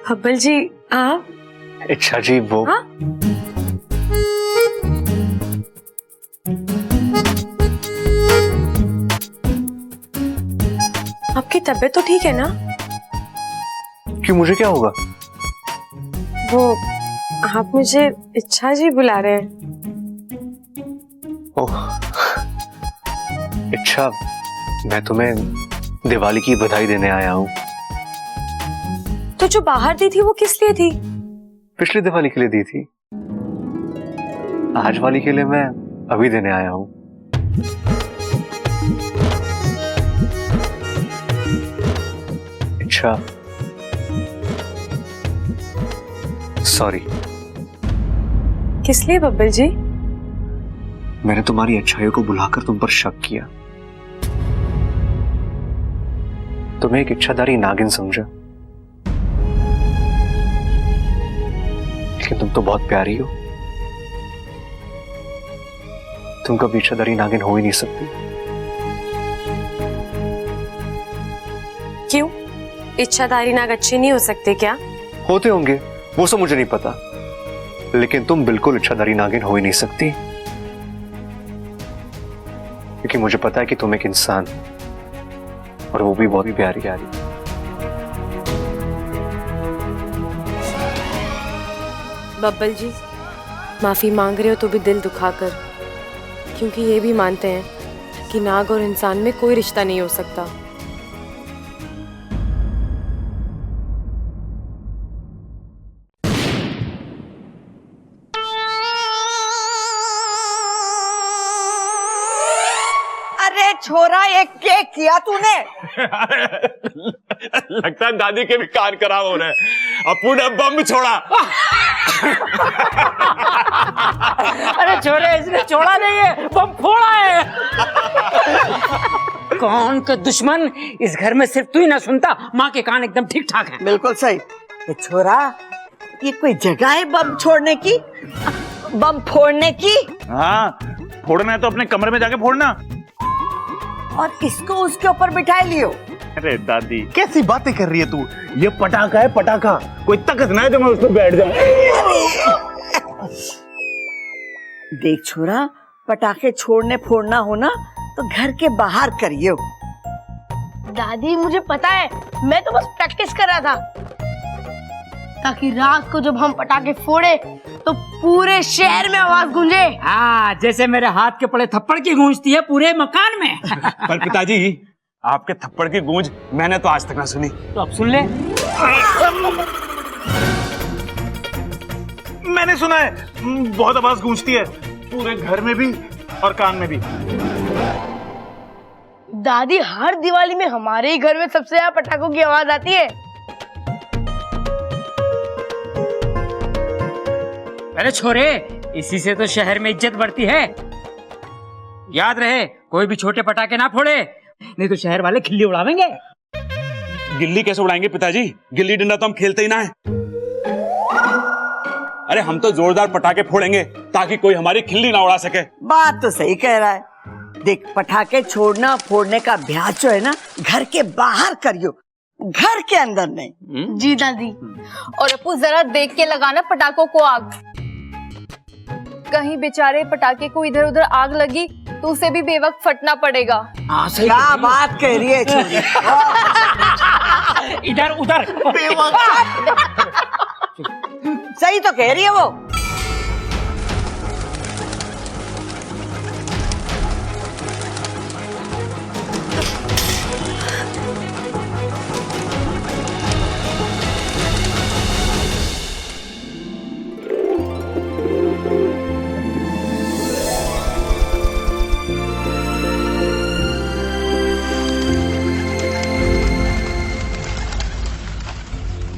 हब्बल जी आप? इच्छा जी वो हाँ? आपकी तबीयत तो ठीक है ना? क्यों, मुझे क्या होगा? वो आप मुझे इच्छा जी बुला रहे हैं। ओह इच्छा, मैं तुम्हें दिवाली की बधाई देने आया हूँ। तो जो बाहर दी थी वो किस लिए थी? पिछली दिवाली के लिए दी थी, आज वाली के लिए मैं अभी देने आया हूँ। अच्छा सॉरी। किस लिए बब्बल जी? मैंने तुम्हारी अच्छाइयों को बुलाकर तुम पर शक किया, तुम्हें एक इच्छाधारी नागिन समझा, लेकिन तुम तो बहुत प्यारी हो, तुम कभी इच्छाधारी नागिन हो ही नहीं सकती। क्यों? इच्छाधारी नाग अच्छे नहीं हो सकते क्या? होते होंगे, वो सब मुझे नहीं पता, लेकिन तुम बिल्कुल इच्छाधारी नागिन हो ही नहीं सकती, क्योंकि मुझे पता है कि तुम एक इंसान, और वो भी बहुत ही प्यारी प्यारी। बब्बल जी माफी मांग रहे हो तो भी दिल दुखाकर, क्योंकि ये भी मानते हैं कि नाग और इंसान में कोई रिश्ता नहीं हो सकता। अरे छोरा, ये क्या किया तूने? लगता है दादी के भी कान खराब हो रहे हैं। अपू ने बम छोड़ा। अरे छोड़े, इसने छोड़ा नहीं है, बम फोड़ा है। कौन का दुश्मन? इस घर में सिर्फ तू ही ना सुनता, माँ के कान एकदम ठीक ठाक हैं। बिल्कुल सही। ये छोरा, ये कोई जगह है बम छोड़ने की, बम फोड़ने की? हाँ, फोड़ना है तो अपने कमरे में जाके फोड़ना। और इसको उसके ऊपर बिठाए लियो। अरे दादी, कैसी बातें कर रही है तू? ये पटाखा है, पटाखा। कोई ताकत ना है जो मैं उस पर बैठ जाऊं। देख छोरा, पटाखे छोड़ने फोड़ना हो ना तो घर के बाहर करियो। दादी मुझे पता है, मैं तो बस प्रैक्टिस कर रहा था, ताकि रात को जब हम पटाखे फोड़े तो पूरे शहर में आवाज गूंजे। हाँ, जैसे मेरे हाथ के पड़े थप्पड़ की गूंजती है पूरे मकान में। पर पिताजी, आपके थप्पड़ की गूंज मैंने तो आज तक ना सुनी। तो अब सुन ले। मैंने सुना है, बहुत आवाज गूंजती है, पूरे घर में भी और कान में भी। दादी, हर दिवाली में हमारे ही घर में सबसे ज्यादा पटाखों की आवाज आती है। अरे छोरे, इसी से तो शहर में इज्जत बढ़ती है। याद रहे, कोई भी छोटे पटाखे ना फोड़े, नहीं तो शहर वाले खिल्ली उड़ावेंगे। गिल्ली कैसे उड़ाएंगे पिताजी? गिल्ली डंडा तो हम खेलते ही ना है। अरे हम तो जोरदार पटाखे फोड़ेंगे ताकि कोई हमारी खिल्ली ना उड़ा सके। बात तो सही कह रहा है। देख, पटाखे छोड़ना फोड़ने का अभ्यास जो है ना, घर के बाहर करियो, घर के अंदर नहीं। जी दादी। और अपू जरा देख के लगाना पटाखों को आग, कहीं बेचारे पटाखे को इधर उधर आग लगी तो उसे भी बेवक्त फटना पड़ेगा। क्या बात कह रही है छोरी? इधर उधर सही तो कह रही है वो।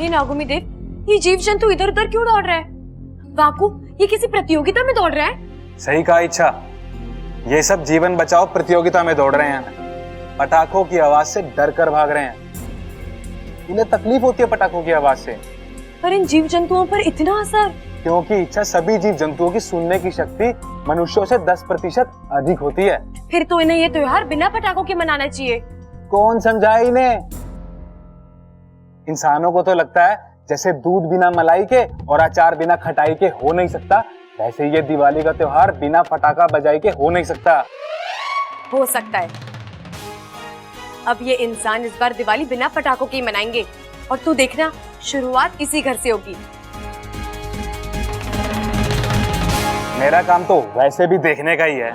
नागुमी देव, ये जीव जंतु इधर उधर क्यों दौड़ रहा है? वाकू, ये किसी प्रतियोगिता में दौड़ रहा है? सही कहा इच्छा, ये सब जीवन बचाओ प्रतियोगिता में दौड़ रहे हैं, पटाखों की आवाज से डर कर भाग रहे हैं। इन्हें तकलीफ होती है पटाखों की आवाज से। पर इन जीव जंतुओं पर इतना असर? क्योंकि इच्छा सभी जीव जंतुओं की सुनने की शक्ति मनुष्यों से 10% अधिक होती है। फिर तो इन्हें ये त्योहार बिना पटाखों के मनाना चाहिए। कौन समझाए इन्हें? इंसानों को तो लगता है जैसे दूध बिना मलाई के और अचार बिना खटाई के हो नहीं सकता, वैसे ये दिवाली का त्योहार बिना पटाखा बजाई के हो नहीं सकता। हो सकता है। अब ये इंसान इस बार दिवाली बिना पटाखों के ही मनाएंगे और तू देखना शुरुआत इसी घर से होगी। मेरा काम तो वैसे भी देखने का ही है।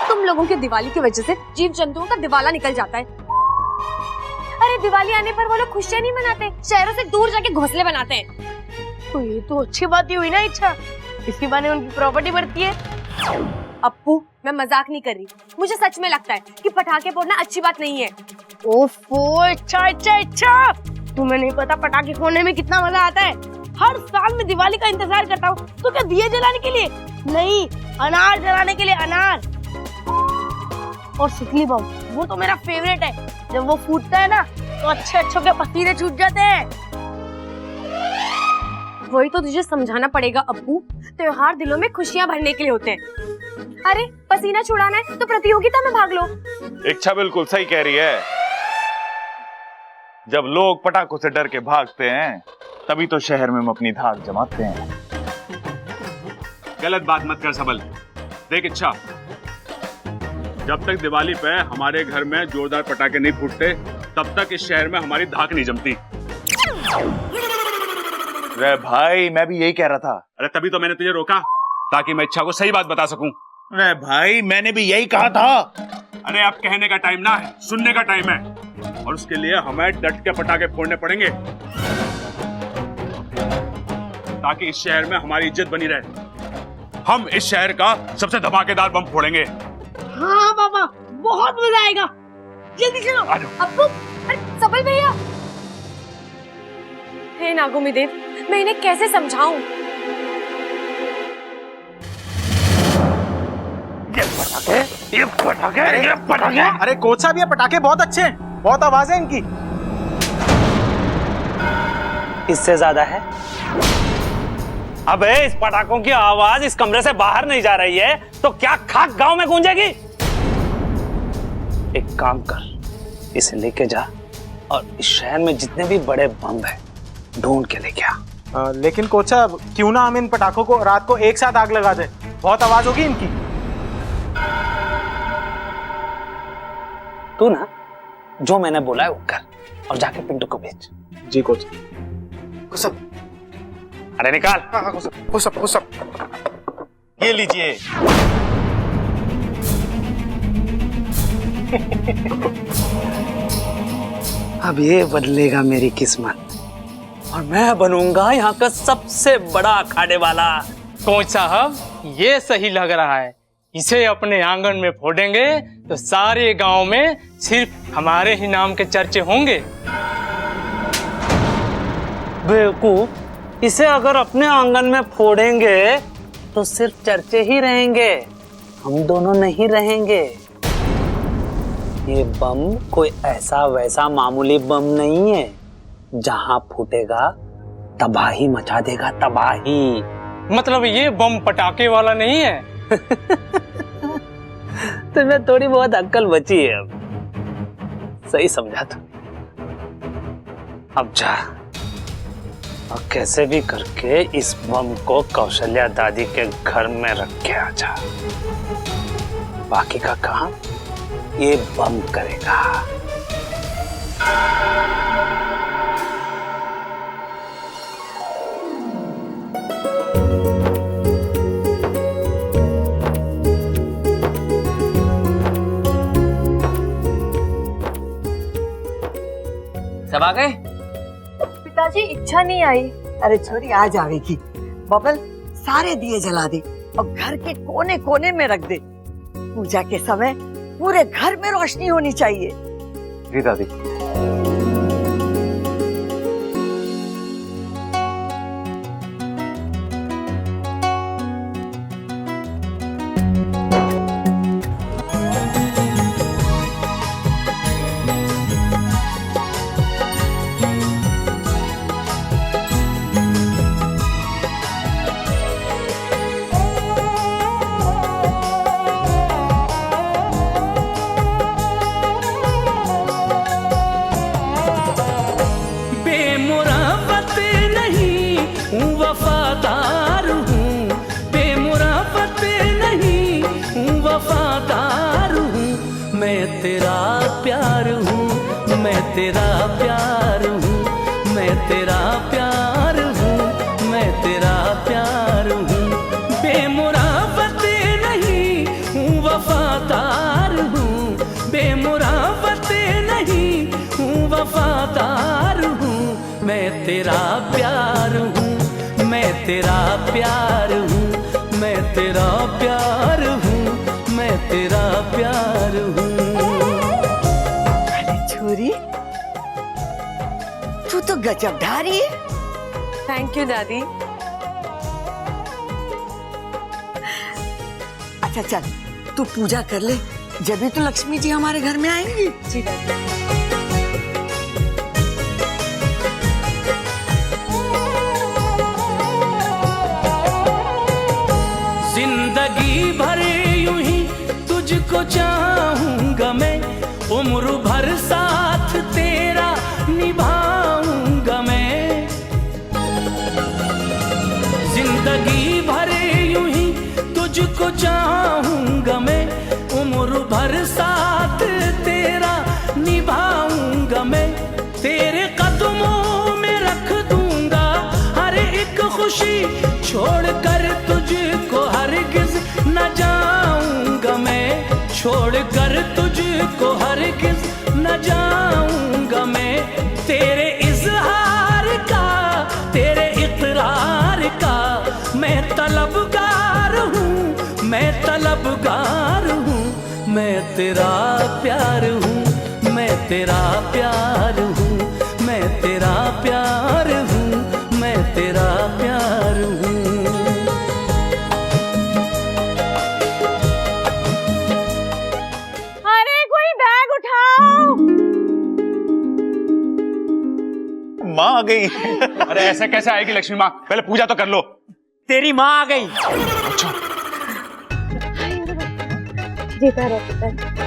तुम लोगों की दिवाली की वजह से जीव जंतुओं का दिवाला निकल जाता है। अरे दिवाली आने पर वो लोग खुशियां नहीं मनाते, शहरों से दूर जाके घोंसले बनाते हैं। तो ये तो अच्छी बात ही हुई ना इच्छा, इसके बहाने उनकी प्रॉपर्टी बढ़ती है। अप्पू मैं मजाक नहीं कर रही, मुझे सच में लगता है कि पटाखे फोड़ना अच्छी बात नहीं है। ओफो इच्छा इच्छा इच्छा, तुम्हें नहीं पता पटाखे फोड़ने में कितना मजा आता है। हर साल मैं दिवाली का इंतजार करता हूँ। तो क्या दिए जलाने के लिए? नहीं, अनार जलाने के लिए, अनार। और सिकली बम, वो तो मेरा फेवरेट है। जब वो फूटता है ना तो अच्छे अच्छों के पसीने छूट जाते हैं। वही तो तुझे समझाना पड़ेगा अप्पू, त्योहार दिलों में खुशियां भरने के लिए होते हैं। अरे पसीना छुड़ाना है तो प्रतियोगिता में भाग लो। इच्छा बिल्कुल सही कह रही है। जब लोग पटाखों से डर के भागते हैं तभी तो शहर में हम अपनी धाक जमाते हैं। गलत बात मत कर सबल। देख इच्छा, जब तक दिवाली पे हमारे घर में जोरदार पटाखे नहीं फूटते तब तक इस शहर में हमारी धाक नहीं जमती। रे भाई मैं भी यही कह रहा था। अरे तभी तो मैंने तुझे रोका ताकि मैं इच्छा को सही बात बता सकूं। रे भाई मैंने भी यही कहा था। अरे अब कहने का टाइम ना है, सुनने का टाइम है, और उसके लिए हमें डट के पटाखे फोड़ने पड़ेंगे ताकि इस शहर में हमारी इज्जत बनी रहे। हम इस शहर का सबसे धमाकेदार बम फोड़ेंगे। हाँ बाबा, बहुत मजा आएगा। जल्दी चलो। अप्पू, अरे सबल भैया। हे नागोमी देव, मैं इन्हें कैसे समझाऊं? ये पटाखे। अरे कोच साहब ये पटाखे बहुत अच्छे हैं, बहुत आवाज है इनकी। इससे ज्यादा है। अबे इस पटाखों की आवाज इस कमरे से बाहर नहीं जा रही है तो क्या खाक गांव में गूंजेगी? एक काम कर, इसे लेके जा और इस शहर में जितने भी बड़े बम है ढूंढ के लेके आ। लेकिन कोच साहब क्यों ना हम इन पटाखों को रात को एक साथ आग लगा दे, बहुत आवाज होगी इनकी। तू ना जो मैंने बोला है वो कर और जाके पिंटू को भेज। जी कोच। अरे निकाल। ये लीजिए। अब ये बदलेगा मेरी किस्मत और मैं बनूंगा यहाँ का सबसे बड़ा अखाड़े वाला। कोच साहब ये सही लग रहा है, इसे अपने आंगन में फोड़ेंगे तो सारे गांव में सिर्फ हमारे ही नाम के चर्चे होंगे। बेवकूफ, इसे अगर अपने आंगन में फोड़ेंगे तो सिर्फ चर्चे ही रहेंगे, हम दोनों नहीं रहेंगे। ये बम कोई ऐसा वैसा मामूली बम नहीं है, जहां फूटेगा तबाही मचा देगा, तबाही। मतलब ये बम पटाखे वाला नहीं है? तुम्हें थोड़ी बहुत अक्ल बची है अब, सही समझा तुम। अब जा और कैसे भी करके इस बम को कौशल्या दादी के घर में रख के आ जा। बाकी का काम ये बम करेगा। सब आ गए? पिताजी इच्छा नहीं आई। अरे छोरी आ जाएगी। बबल सारे दिए जला दे और घर के कोने कोने में रख दे। पूजा के समय पूरे घर में रोशनी होनी चाहिए। जी दादी। तेरा प्यार हूँ, मैं तेरा प्यार हूँ, मैं तेरा प्यार हूँ। बेमुरावत नहीं हूँ, वफादार हूँ, बेमुरावत नहीं हूँ, वफादार हूँ। मैं तेरा प्यार हूँ, मैं तेरा प्यार हूँ, मैं तेरा प्यार हूँ, मैं तेरा प्यार हूँ। छोरी, तू तो गजब ढारी है। थैंक यू दादी। अच्छा चल, तू पूजा कर ले, जब भी तो लक्ष्मी जी हमारे घर में आएंगी। जी दादी। जिंदगी भर यूं ही तुझको चाहूंगा मैं, उम्र भर साथ तेरा निभाऊंगा मैं। जिंदगी भर यूं ही तुझको चाहूंगा मैं, उम्र भर साथ तेरा निभाऊंगा मैं। तेरे कदमों में रख दूंगा हर एक खुशी, छोड़कर तुझको हरगिज न जाऊंगा मैं, छोड़कर तुझको हरगिज न जाऊंगा मैं। तेरे इजहार का, तेरे इकरार का मैं तलबगार हूँ, मैं तलबगार हूँ। मैं तेरा प्यार हूँ, मैं तेरा प्यार हूँ, मैं तेरा प्यार हूँ, मैं तेरा प्यार हूँ। अरे कोई बैग उठाओ। माँ आ गई। अरे ऐसे कैसे आएगी लक्ष्मी माँ, पहले पूजा तो कर लो। तेरी माँ आ गई। जीता रहे पुत्र।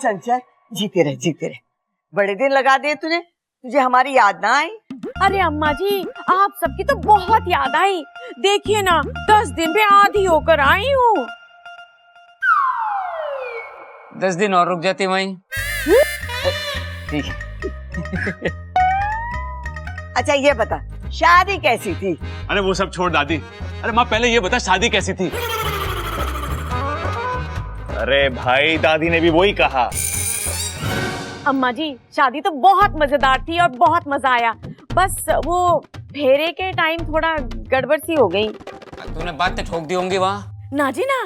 चल चल, जीते रहे जीते रहे। बड़े दिन लगा दिए तूने, तुझे हमारी याद ना आई? अरे अम्मा जी, आप सबकी तो बहुत याद आई। देखिए ना, 10 दिन पे आधी होकर आई हूँ। 10 दिन और रुक जाती वहीं। ठीक है। अच्छा ये बता, शादी कैसी थी? अरे वो सब छोड़ दादी। अरे माँ पहले ये बता, शादी कैसी थी? अरे भाई, दादी ने भी वही कहा। अम्मा जी, शादी तो बहुत मजेदार थी और बहुत मजा आया। बस वो फेरे के टाइम थोड़ा गड़बड़ सी हो गई। तूने बातें ठोक दी होंगी वहाँ। ना जी ना,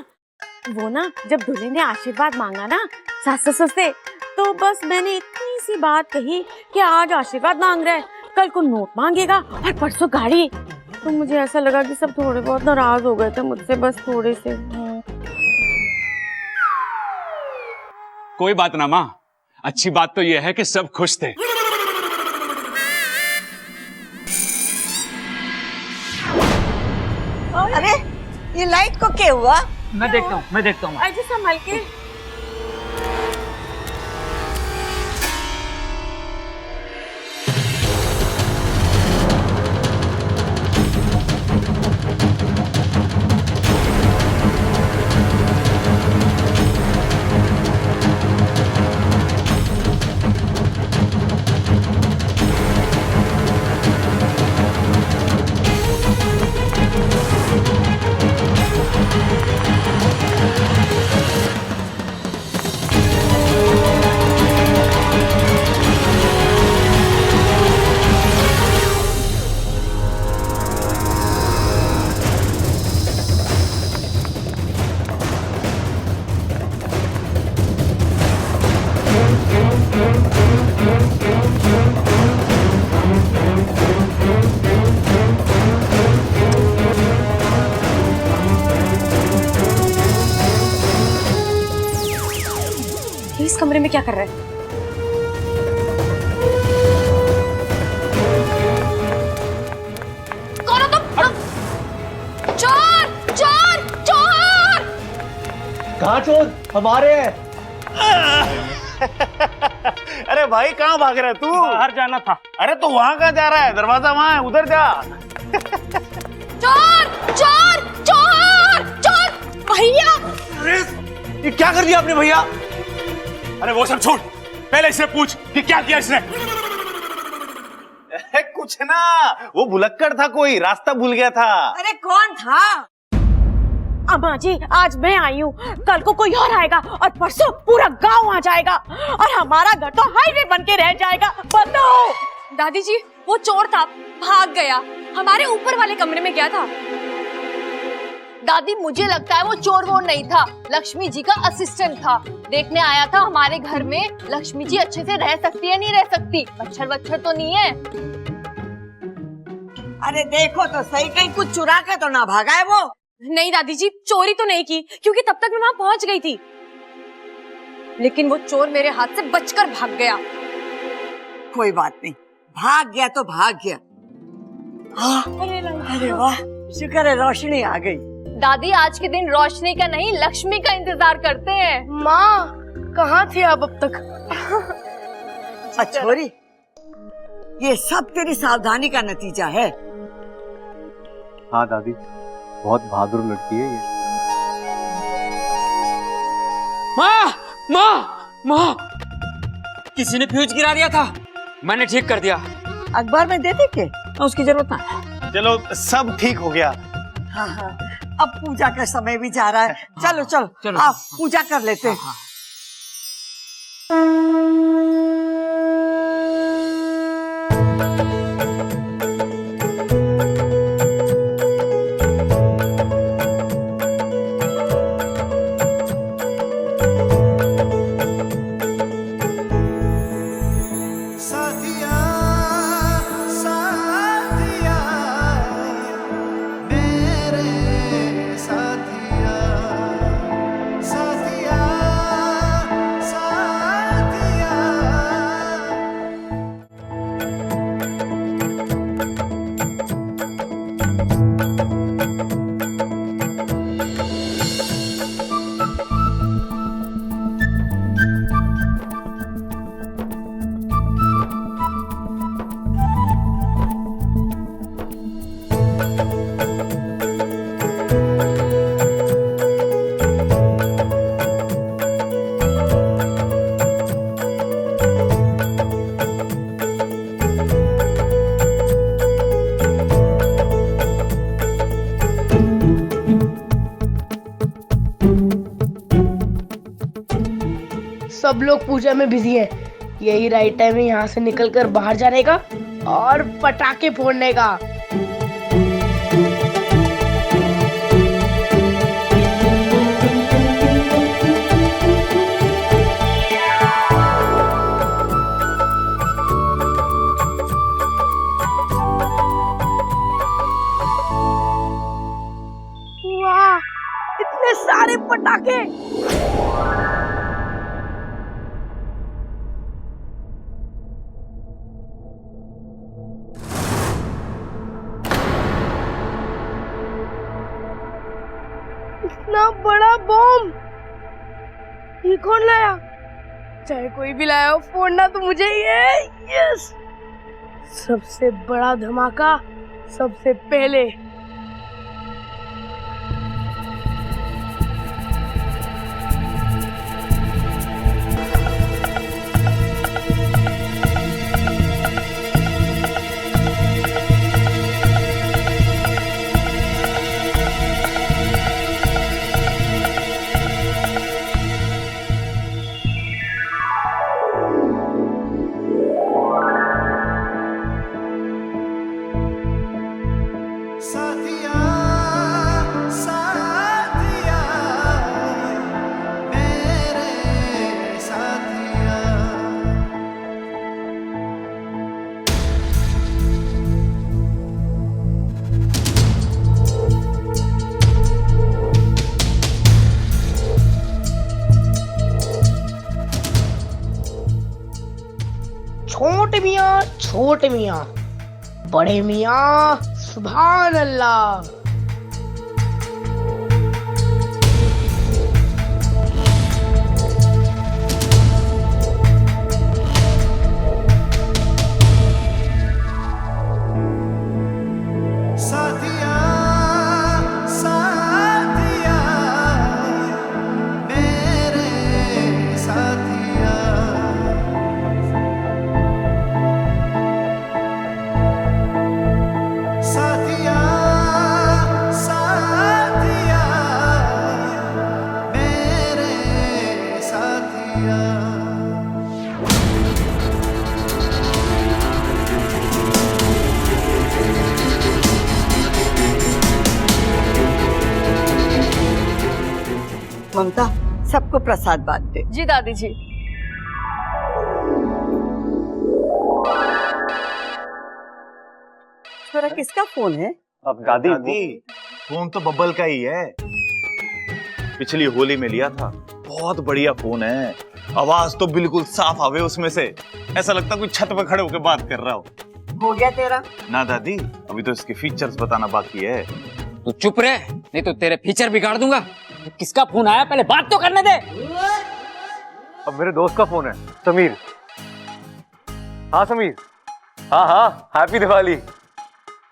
वो ना जब दूल्हे ने आशीर्वाद मांगा ना सास ससुर से, तो बस मैंने इतनी सी बात कही कि आज आशीर्वाद मांग रहा है, कल को नोट मांगेगा और परसों गाड़ी। तो मुझे ऐसा लगा कि सब थोड़े बहुत नाराज हो गए थे मुझसे, बस थोड़े से। कोई बात ना माँ, अच्छी बात तो यह है कि सब खुश थे। अरे ये लाइट को क्या हुआ? मैं देखता हूँ, मैं देखता हूँ। अजय संभल के। इस कमरे में क्या कर रहा है? कौन हो तुम? चोर चोर चोर! कहाँ चोर? हमारे हैं। अरे भाई कहाँ भाग रहा है तू? बाहर जाना था। अरे तो वहां कहाँ जा रहा है? दरवाजा वहां है, उधर जा। चोर चोर चोर चोर भैया। ये क्या कर दिया आपने भैया? अरे वो सब छोड़, पहले इससे पूछ कि क्या किया इसने। कुछ ना, वो भुलक्कड़ था, कोई रास्ता भूल गया था। अरे कौन था? अम्मा जी, आज मैं आई हूँ, कल को कोई और आएगा और परसों पूरा गांव आ जाएगा और हमारा घर तो हाईवे बन के रह जाएगा। बताओ। दादी जी, वो चोर था, भाग गया, हमारे ऊपर वाले कमरे में गया था। दादी मुझे लगता है वो चोर वोर नहीं था, लक्ष्मी जी का असिस्टेंट था। देखने आया था हमारे घर में लक्ष्मी जी अच्छे से रह सकती है नहीं रह सकती, मच्छर वच्छर तो नहीं है। अरे देखो तो सही, कहीं कुछ चुरा के तो ना भागा है वो। नहीं दादी जी, चोरी तो नहीं की, क्योंकि तब तक मैं वहां पहुंच गई थी। लेकिन वो चोर मेरे हाथ से बचकर भाग गया। कोई बात नहीं, भाग गया तो भाग गया। अरे वाह, शुक्र है रोशनी आ गई। दादी आज के दिन रोशनी का नहीं, लक्ष्मी का इंतजार करते हैं। माँ कहाँ थी आप अब तक? छोरी, ये सब तेरी सावधानी का नतीजा है। हाँ दादी, बहुत बहादुर लड़की है ये। माँ माँ माँ, किसी ने फ्यूज गिरा दिया था, मैंने ठीक कर दिया। अखबार में दे दे के, उसकी जरूरत ना। चलो सब ठीक हो गया। हाँ हाँ, अब पूजा का समय भी जा रहा है। चलो चलो, चलो। आप पूजा कर लेते हैं। सब लोग पूजा में बिजी हैं, यही राइट टाइम है यहाँ से निकलकर बाहर जाने का और पटाखे फोड़ने का। वाह, इतने सारे पटाखे! इतना बड़ा बॉम्ब ये कौन लाया? चाहे कोई भी लाया हो, फोड़ना तो मुझे ही है। यस, सबसे बड़ा धमाका सबसे पहले। छोटे मियाँ, बड़े मियाँ, सुभान अल्लाह। साथिया सबको प्रसाद बांट दे। जी दादी जी। छोरा किसका फोन है? अब दादी फोन तो बब्बल का ही है, पिछली होली में लिया था। बहुत बढ़िया फोन है, आवाज तो बिल्कुल साफ आवे उसमें से, ऐसा लगता कोई छत पे खड़े होकर बात कर रहा हो। हो गया तेरा? ना दादी, अभी तो इसके फीचर्स बताना बाकी है। तू चुप रहे, नहीं तो तेरे फीचर बिगाड़ दूंगा। किसका फोन आया, पहले बात तो करने दे। अब मेरे दोस्त का फोन है, समीर। हाँ समीर, हाँ हाँ, हैप्पी दिवाली।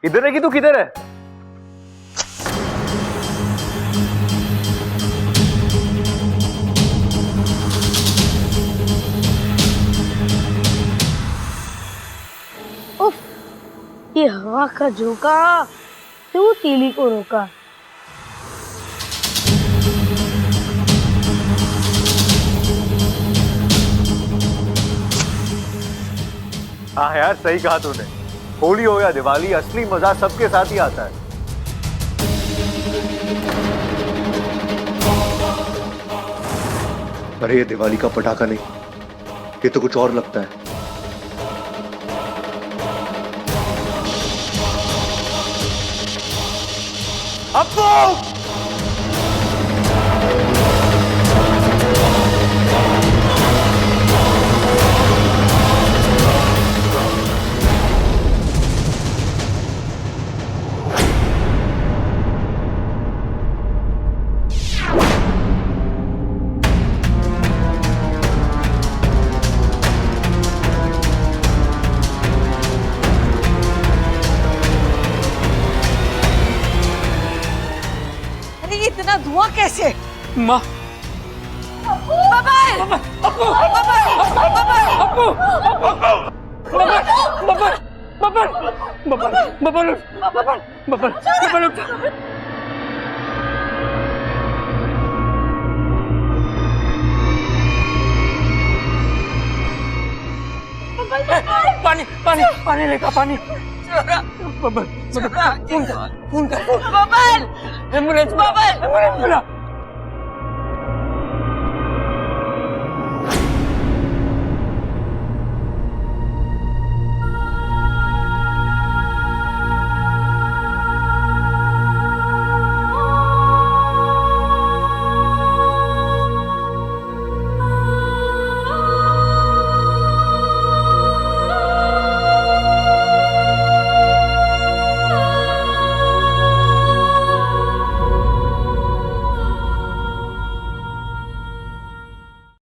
इधर है कि तू किधर है? उफ, ये हवा का झोंका क्यों तीली को रोका? हाँ यार, सही कहा तूने। होली हो या दिवाली, असली मजा सबके साथ ही आता है। अरे ये दिवाली का पटाखा नहीं, ये तो कुछ और लगता है। अप्पू! इतना धुआं कैसे? माँ, पानी पानी पानी लेगा, पानी। फोन कर, एम्बुलेंस, एम्बुलेंस बुला।